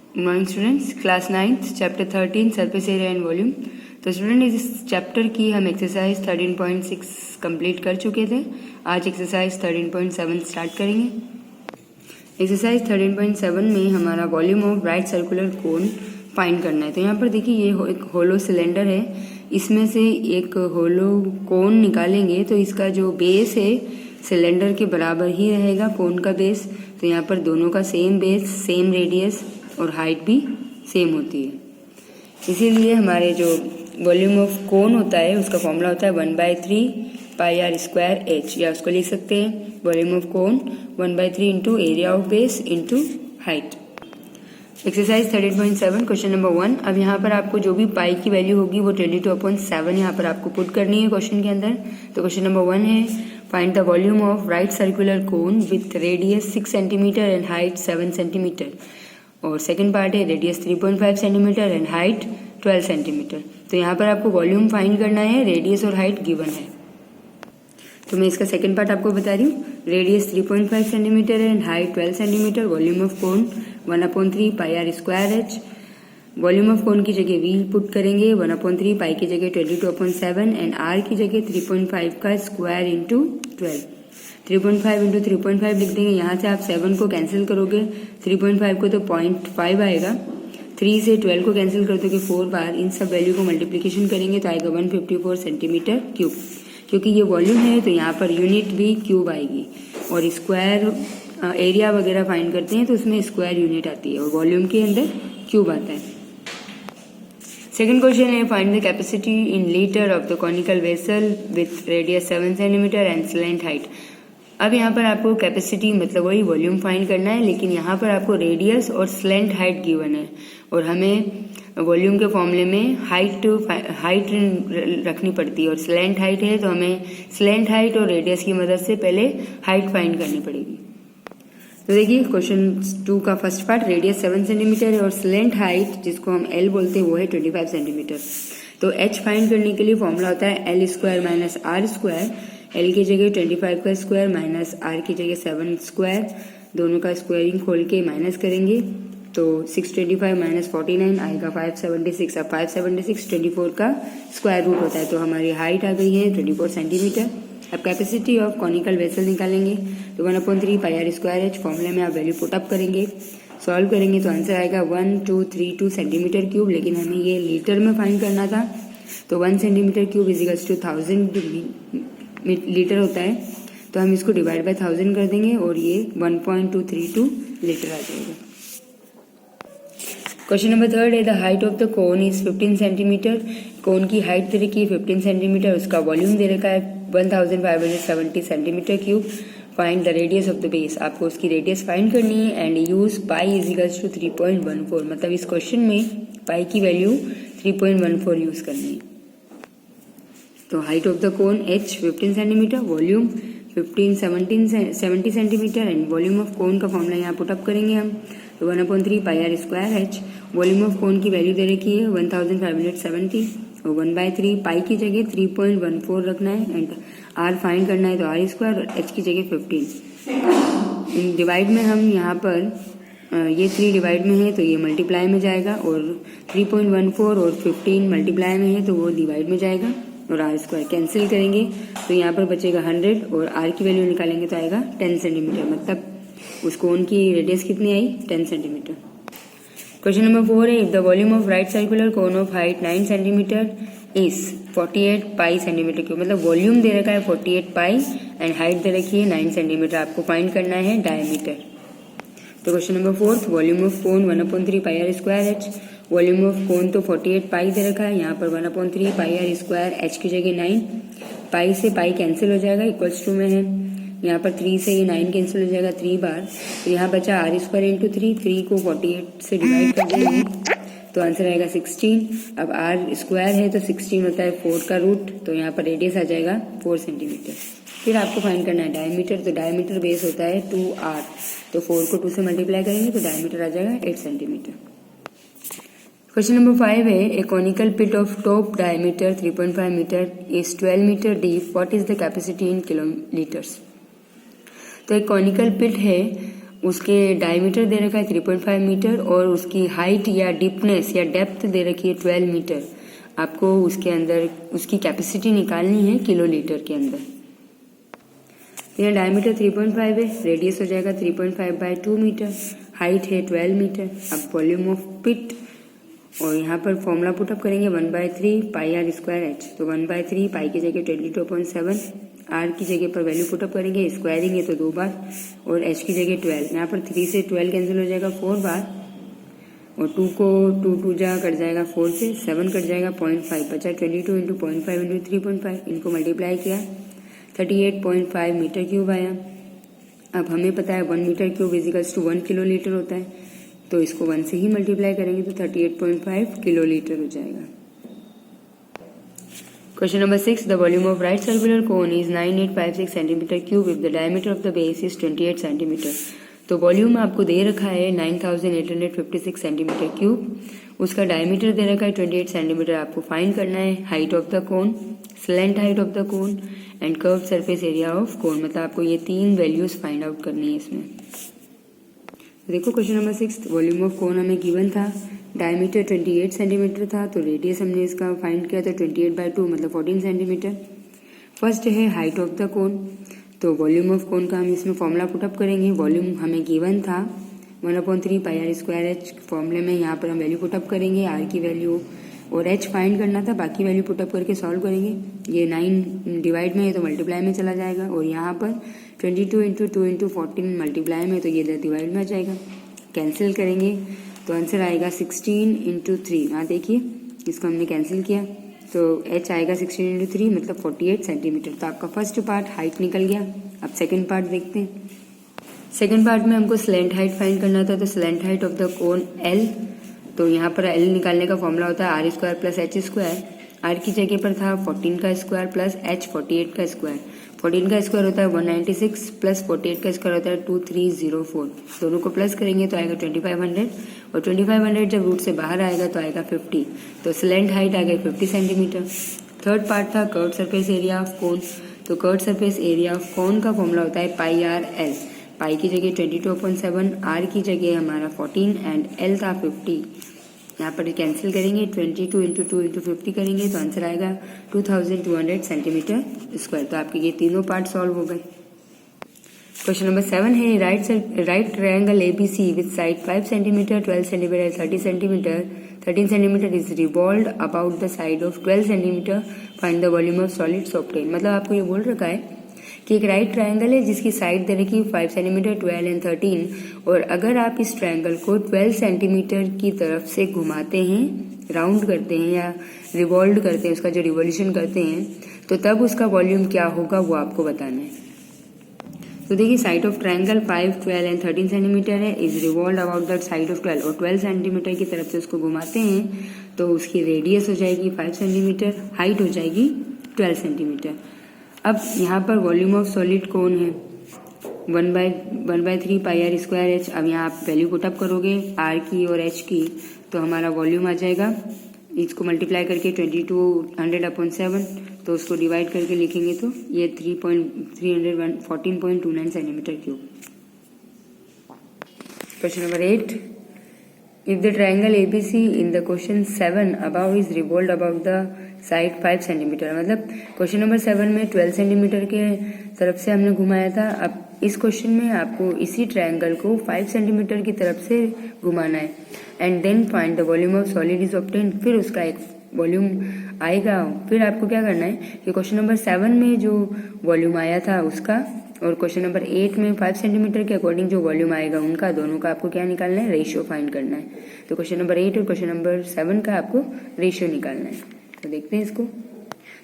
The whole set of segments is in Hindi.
Good morning students, class 9th chapter 13 surface area and volume. तो स्टूडेंट इस चैप्टर की हम एक्सरसाइज 13.6 कंप्लीट कर चुके थे। आज एक्सरसाइज 13.7 स्टार्ट करेंगे। एक्सरसाइज 13.7 में हमारा volume of right circular cone find करना है। तो यहाँ पर देखिए ये एक होलो सिलेंडर है, इसमें से एक होलो कोन निकालेंगे तो इसका जो बेस है सिलेंडर के बराबर ही रहेगा कोन का बेस। तो यहाँ पर दोनों का सेम बेस, सेम रेडियस और हाइट भी सेम होती है। इसीलिए हमारे जो वॉल्यूम ऑफ कोन होता है उसका फॉर्मूला होता है 1/3 पाई आर स्क्वायर एच, या उसको लिख सकते हैं volume of cone 1/3 into area of base into height. Exercise 13.7 question number 1। अब यहाँ पर आपको जो भी पाई की वैल्यू होगी वो 22/7 यहाँ पर आपको पुट करनी है क्वेश्चन के अंदर। तो क्वेश्चन नंबर 1 है, find the volume of right circular cone with radius 6 centimetre and height 7 centimetre. और सेकंड पार्ट है radius 3.5 centimetre and height 12 centimetre. तो यहाँ पर आपको वॉल्यूम फाइंड करना है, रेडियस और हाइट गिवन है। तो मैं इसका सेकंड पार्ट आपको बता रही हूँ। Radius 3.5 centimetre and height 12 centimetre. Volume of cone 1/3 pi are square H. Volume of cone की जगह वी पुट करेंगे 1/3, पाई की जगह 22/7 एंड आर की जगह 3.5 का स्क्वायर इंटू 12। 3.5 इंटू 3.5 लिख देंगे। यहाँ से आप 7 को कैंसिल करोगे, 3.5 को तो 0.5 आएगा। 3 से 12 को कैंसिल कर दोगे 4 बार। इन सब वैल्यू को मल्टीप्लिकेशन करेंगे तो आएगा 154 सेंटीमीटर क्यूब। क्योंकि ये वॉल्यूम है तो यहाँ पर यूनिट भी क्यूब आएगी। और स्क्वायर एरिया वगैरह फाइंड करते हैं तो उसमें स्क्वायर यूनिट आती है और वॉल्यूम के अंदर क्यूब आता है। सेकंड क्वेश्चन है, find the capacity in litre of the conical vessel with radius 7 centimetre and slant height. अब यहाँ पर आपको कैपेसिटी मतलब वही वॉल्यूम फाइंड करना है, लेकिन यहाँ पर आपको रेडियस और स्लेंट हाइट गिवन है और हमें वॉल्यूम के फॉर्मूले में हाइट रखनी पड़ती है और स्लेंट हाइट है तो हमें स्लेंट हाइट और रेडियस की मदद से पहले हाइट फाइंड करनी पड़ेगी। तो देखिए क्वेश्चन 2 का फर्स्ट पार्ट, रेडियस 7 सेंटीमीटर है और स्लेंट हाइट जिसको हम एल बोलते हैं वो है 25 सेंटीमीटर। तो एच फाइंड करने के लिए फॉर्मूला होता है L square minus R square. L की जगह 25 का स्क्वायर माइनस आर की जगह 7 स्क्वायर, दोनों का स्क्वायरिंग खोल के माइनस करेंगे तो 625 माइनस 49 आएगा 576। अब 576 24 का स्क्वायर रूट होता है तो हमारी हाइट आ गई है 24 सेंटीमीटर। अब कैपेसिटी ऑफ कॉनिकल वेसल निकालेंगे तो 1/3 पाई आर स्क्वायर एच। फॉर्मूले में आप वैल्यू पुटअप करेंगे, सॉल्व करेंगे तो आंसर आएगा 1232 सेंटीमीटर क्यूब। लेकिन हमें ये लीटर में फाइंड करना था तो 1 centimetre cube equals to 1000 litre होता है। तो हम इसको डिवाइड बाय 1000 कर देंगे और ये 1.232 लीटर आ जाएगा। क्वेश्चन नंबर 3 है, the height of the cone is 15 centimetre. Cone की हाइट दे रखी है 15 सेंटीमीटर, उसका वॉल्यूम दे रखा है 1570 centimetre cube. Find the radius of the base. आपको उसकी रेडियस फाइंड करनी है and use pi equals to 3.14। मतलब इस क्वेश्चन में पाई की वैल्यू 3.14 यूज करनी है। तो height of the cone h 15 centimetre, volume 70 centimetre and volume of cone का फॉर्मूला यहाँ पुटअप करेंगे हम तो 1/3 pi are square H. Volume of cone की वैल्यू दे रखी है 1570 और 1/3 पाई की जगह 3.14 रखना है एंड आर फाइंड करना है तो आर स्क्वायर और एच की जगह 15। इन डिवाइड में हम यहाँ पर ये 3 डिवाइड में है तो ये मल्टीप्लाई में जाएगा और 3.14 और 15 मल्टीप्लाई में है तो वो डिवाइड में जाएगा और आर स्क्वायर कैंसिल करेंगे तो यहाँ पर बचेगा 100 और आर की वैल्यू निकालेंगे तो आएगा 10 सेंटीमीटर। मतलब उस कोन की रेडियस कितनी आई 10 सेंटीमीटर। क्वेश्चन नंबर 4 है, if the volume of right circular cone of height 9 centimetre is 48 pi centimetre cube. मतलब वॉल्यूम दे रखा है 48 पाई एंड हाइट दे रखी है 9 सेंटीमीटर। आपको फाइंड करना है डायमीटर। तो question number 4, volume of cone 1/3 pi are square H. Volume of cone तो 48 पाई दे रखा है, यहाँ पर 1/3 पाई आर स्क्वायर एच की जगह 9। पाई से पाई कैंसिल हो जाएगा, इक्वल्स टू में है। यहाँ पर 3 से ये 9 कैंसिल हो जाएगा 3 बार। तो यहाँ बचा आर स्क्वायर इंटू 3 को 48 से डिवाइड कर देंगे तो आंसर आएगा 16। अब आर स्क्वायर है तो 16 होता है 4 का रूट, तो यहाँ पर रेडियस आ जाएगा 4 सेंटीमीटर। फिर आपको फाइंड करना है डायमीटर। तो डायमीटर बेस होता है 2r, तो 4 को 2 से मल्टीप्लाई करेंगे तो डायमीटर आ जाएगा 8 सेंटीमीटर। क्वेश्चन नंबर 5 है, a conical pit of top diameter 3.5 metre is 12 metre deep, what is the capacity in kilolitres. तो एक कॉनिकल पिट है उसके डायमीटर दे रखा है 3.5 मीटर और उसकी हाइट या डीपनेस या डेप्थ दे रखी है 12 मीटर। आपको उसके अंदर उसकी कैपेसिटी निकालनी है किलोलीटर के अंदर। यहाँ डायमीटर 3.5 है, रेडियस हो जाएगा 3.5/2 मीटर, हाइट है 12 मीटर। अब वॉल्यूम ऑफ पिट और यहाँ पर फॉर्मूला पुटअप करेंगे 1/3 पाई आर स्क्वायर एच। तो 1/3 पाई की जगह 22.7, आर की जगह पर वैल्यू पुटअप करेंगे, स्क्वायरिंग है तो 2 बार, और एच की जगह 12। यहाँ पर 3 से 12 कैंसिल हो जाएगा 4 बार, और 2 को 2 जा कट जाएगा 4 से, 7 कट जाएगा 0.5 बचा 22 इंटू 0.5 इंटू 3.5। इनको मल्टीप्लाई किया 38.5 मीटर क्यूब आया। अब हमें पता है 1 metre cube equals to 1 kilolitre होता है, तो इसको 1 से ही मल्टीप्लाई करेंगे तो 38.5 किलोलीटर हो जाएगा। Question number 6, the volume of right circular cone is 9856 centimetre cube if the diameter of the base is 28 centimetre. तो वॉल्यूम आपको दे रखा है 9856 सेंटीमीटर क्यूब, उसका डायमीटर दे रखा है 28 सेंटीमीटर। आपको फाइंड करना है height of the cone, slant height of the cone and curve surface area of कोन। मतलब आपको ये 3 वैल्यूज फाइंड आउट करनी है इसमें। देखो क्वेश्चन नंबर 6, वॉल्यूम ऑफ कोन हमें गिवन था, डायमीटर 28 सेंटीमीटर था, तो रेडियस हमने इसका फाइंड किया तो 28/2 मतलब 14 सेंटीमीटर। फर्स्ट है हाइट ऑफ द कोन, तो वॉल्यूम ऑफ कोन का हम इसमें फॉर्मूला पुटअप करेंगे। वॉल्यूम हमें गिवन था 1/3 पाई आर स्क्वायर एच, फॉर्मूले में यहाँ पर हम वैल्यू पुटअप करेंगे, आर की वैल्यू और एच फाइंड करना था, बाकी वैल्यू पुटअप करके सॉल्व करेंगे। ये 9 डिवाइड में है तो मल्टीप्लाई में चला जाएगा, और यहाँ पर 22 इंटू 2 इंटू 14 मल्टीप्लाई में तो ये डिवाइड में आ जाएगा। कैंसिल करेंगे तो आंसर आएगा 16 इंटू 3। यहाँ देखिए इसको हमने कैंसिल किया तो h आएगा 16 इंटू 3 मतलब 48 सेंटीमीटर। तो आपका फर्स्ट पार्ट हाइट निकल गया। अब सेकेंड पार्ट देखते हैं। सेकेंड पार्ट में हमको स्लेंट हाइट फाइंड करना था, तो slant height of the cone L, तो यहाँ पर L निकालने का फॉर्मूला होता है R square plus H square. R की जगह पर था 14 का स्क्वायर प्लस एच 48 का स्क्वायर। 14 का स्क्वायर होता है 196 प्लस 48 का स्क्वायर होता है 2304। दोनों को प्लस करेंगे तो आएगा 2500, और 2500 जब रूट से बाहर आएगा तो आएगा 50। तो स्लेंट हाइट आ गई 50 सेंटीमीटर। थर्ड पार्ट था curved surface area of cone, तो curved surface area of cone का फॉर्मूला होता है पाई आर एल। पाई की जगह 22.7, आर की जगह हमारा 14 एंड एल था 50। यहाँ पर कैंसिल करेंगे 22 इंटू 2 इंटू 50 करेंगे तो आंसर आएगा 2200 सेंटीमीटर स्क्वायर। तो आपके ये तीनों पार्ट सॉल्व हो गए। क्वेश्चन नंबर 7 है right triangle ABC with side 5 centimetre 12 centimetre 30 centimetre 13 centimetre is revolved about the side of 12 centimetre, find the volume of solids obtain. मतलब आपको ये बोल रखा है कि एक राइट ट्रायंगल है जिसकी साइड दे रखी 5 सेंटीमीटर 12 एंड 13, और अगर आप इस ट्रायंगल को 12 सेंटीमीटर की तरफ से घुमाते हैं, राउंड करते हैं या रिवॉल्व करते हैं, उसका जो रिवॉल्यूशन करते हैं, तो तब उसका वॉल्यूम क्या होगा वो आपको बताना है। तो देखिए side of triangle 5, 12 and 13 centimetre है, is revolve about that side of 12, और 12 सेंटीमीटर की तरफ से उसको घुमाते हैं तो उसकी रेडियस हो जाएगी 5 सेंटीमीटर, हाइट हो जाएगी 12 सेंटीमीटर। अब यहाँ पर वॉल्यूम ऑफ सॉलिड कौन है 1/3 पाई आर स्क्वायर एच। अब यहाँ आप वैल्यू पुटअप करोगे आर की और एच की तो हमारा वॉल्यूम आ जाएगा, इसको मल्टीप्लाई करके 2200/7, तो उसको डिवाइड करके लिखेंगे तो ये 14.29 centimetre cube. Question number 8, if the triangle ABC in the question 7 above is revolved about the side 5 centimetre. मतलब क्वेश्चन नंबर 7 में 12 सेंटीमीटर के तरफ से हमने घुमाया था। अब इस क्वेश्चन में आपको इसी ट्रायंगल को 5 सेंटीमीटर की तरफ से घुमाना है, and then find the volume of solid is obtained. फिर उसका एक वॉल्यूम आएगा। फिर आपको क्या करना है कि क्वेश्चन नंबर 7 में जो वॉल्यूम आया था उसका और क्वेश्चन नंबर 8 में 5 सेंटीमीटर के अकॉर्डिंग जो वॉल्यूम आएगा उनका, दोनों का आपको क्या निकालना है, रेशियो फाइंड करना है। तो क्वेश्चन नंबर 8 और क्वेश्चन नंबर 7 का आपको रेशियो निकालना है। तो देखते हैं इसको।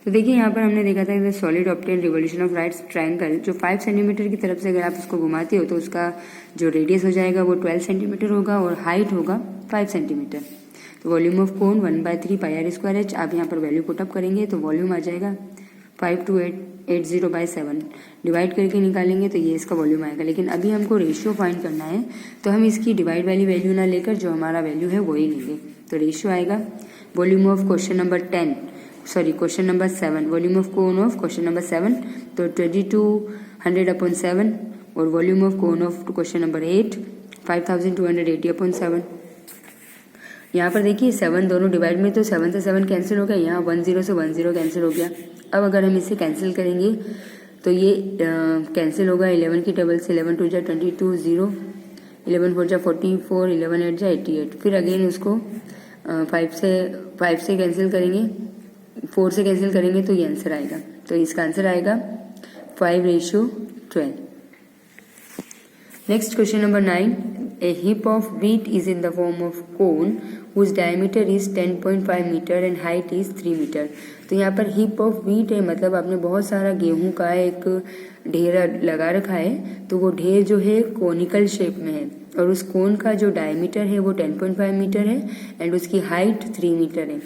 तो देखिए यहाँ पर हमने देखा था solid obtain revolution of right triangle, जो 5 सेंटीमीटर की तरफ से अगर आप उसको घुमाते हो तो उसका जो रेडियस हो जाएगा वो 12 सेंटीमीटर होगा और हाइट होगा 5 सेंटीमीटर। तो volume of cone 1/3 pi are square H. आप यहाँ पर वैल्यू पुटअप करेंगे तो वॉल्यूम आ जाएगा 5280/7, डिवाइड करके निकालेंगे तो ये इसका वॉल्यूम आएगा। लेकिन अभी हमको रेशियो फाइंड करना है तो हम इसकी डिवाइड वाली वैल्यू ना लेकर जो हमारा वैल्यू है वही लेंगे। तो रेशियो आएगा volume of question number 7, volume of cone of question number 7, तो 2200/7 और volume of cone of question number 8 5280/7। यहाँ पर देखिए 7 दोनों डिवाइड में, तो 7 से 7 कैंसिल हो गया, यहाँ 10 से 10 कैंसिल हो गया। अब अगर हम इसे कैंसिल करेंगे तो ये कैंसिल होगा 11 की टेबल से, 11 2 जा 22, 0, 11 4 जा 44, 11 8 जा 88। फिर अगेन उसको 5 से कैंसिल करेंगे, 4 से कैंसिल करेंगे तो ये आंसर आएगा। तो इसका आंसर आएगा 5:12। Next question number 9, A heap of wheat is in the form of cone whose diameter is 10.5 meter and height is 3 meter। तो यहाँ पर heap of wheat है, मतलब आपने बहुत सारा गेहूं का एक ढेर लगा रखा है, तो वो ढेर जो है कोनिकल शेप में है और उस कोन का जो डायमीटर है वो 10.5 मीटर है एंड उसकी हाइट 3 मीटर है।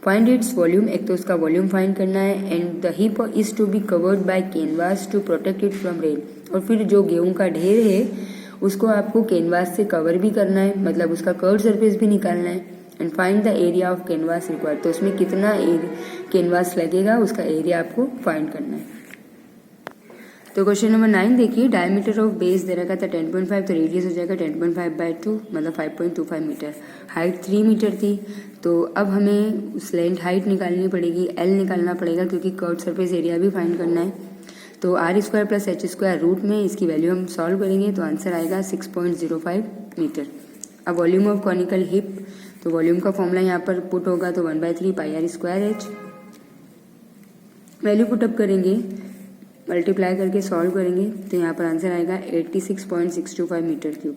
फाइंड इट्स वॉल्यूम, एक तो उसका वॉल्यूम फाइंड करना है, and the heap is to be covered by canvas to protect it from rain. और फिर जो गेहूं का ढेर है उसको आपको कैनवास से कवर भी करना है, मतलब उसका कर्व सरफेस भी निकालना है। And find the area of canvas required, तो उसमें कितना कैनवास लगेगा उसका एरिया आपको फाइंड करना है। तो क्वेश्चन नंबर 9 देखिए, डायमीटर ऑफ बेस दे रखा था 10.5, तो रेडियस हो जाएगा 10.5/2, मतलब 5.25 मीटर। हाइट 3 मीटर थी, तो अब हमें स्लैंट हाइट निकालनी पड़ेगी, एल निकालना पड़ेगा क्योंकि कर्व सरफेस एरिया भी फाइंड करना है। तो r² + h² रूट में इसकी वैल्यू हम सॉल्व करेंगे तो आंसर आएगा 6.05 मीटर। अब वॉल्यूम ऑफ कॉनिकल हिप, तो वॉल्यूम का फॉर्मूला यहाँ पर पुट होगा तो 1/3 πr²h। वैल्यू पुटअप करेंगे, मल्टीप्लाई करके सॉल्व करेंगे तो यहाँ पर आंसर आएगा 86.625 मीटर क्यूब।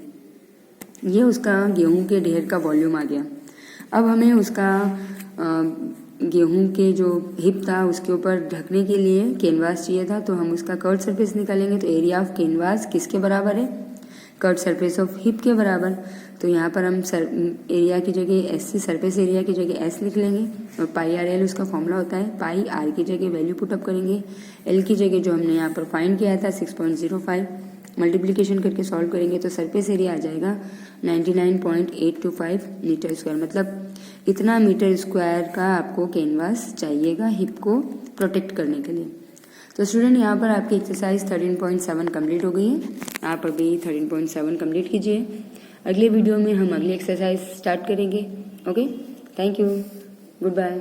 ये उसका गेहूं के ढेर का वॉल्यूम आ गया। अब हमें उसका गेहूं के जो हिप था उसके ऊपर ढकने के लिए कैनवास चाहिए था, तो हम उसका कर्व सरफेस निकालेंगे। तो एरिया ऑफ कैनवास किसके बराबर है, कर्व सरफेस ऑफ हिप के बराबर। तो यहाँ पर हम एरिया की जगह एस सरफेस एरिया की जगह एस लिख लेंगे और πr/l उसका फॉर्मूला होता है। पाई आर की जगह वैल्यू पुटअप करेंगे, एल की जगह जो हमने यहाँ पर फाइंड किया था 6.05, मल्टीप्लिकेशन करके सॉल्व करेंगे तो सरफेस एरिया आ जाएगा 99.825 मीटर स्क्वायर, मतलब इतना मीटर स्क्वायर का आपको कैनवास चाहिएगा हिप को प्रोटेक्ट करने के लिए। तो स्टूडेंट यहाँ पर आपकी एक्सरसाइज 13.7 कंप्लीट हो गई है। आप अभी 13.7 कंप्लीट कीजिए। अगले वीडियो में हम अगली एक्सरसाइज स्टार्ट करेंगे। Okay, thank you, good bye.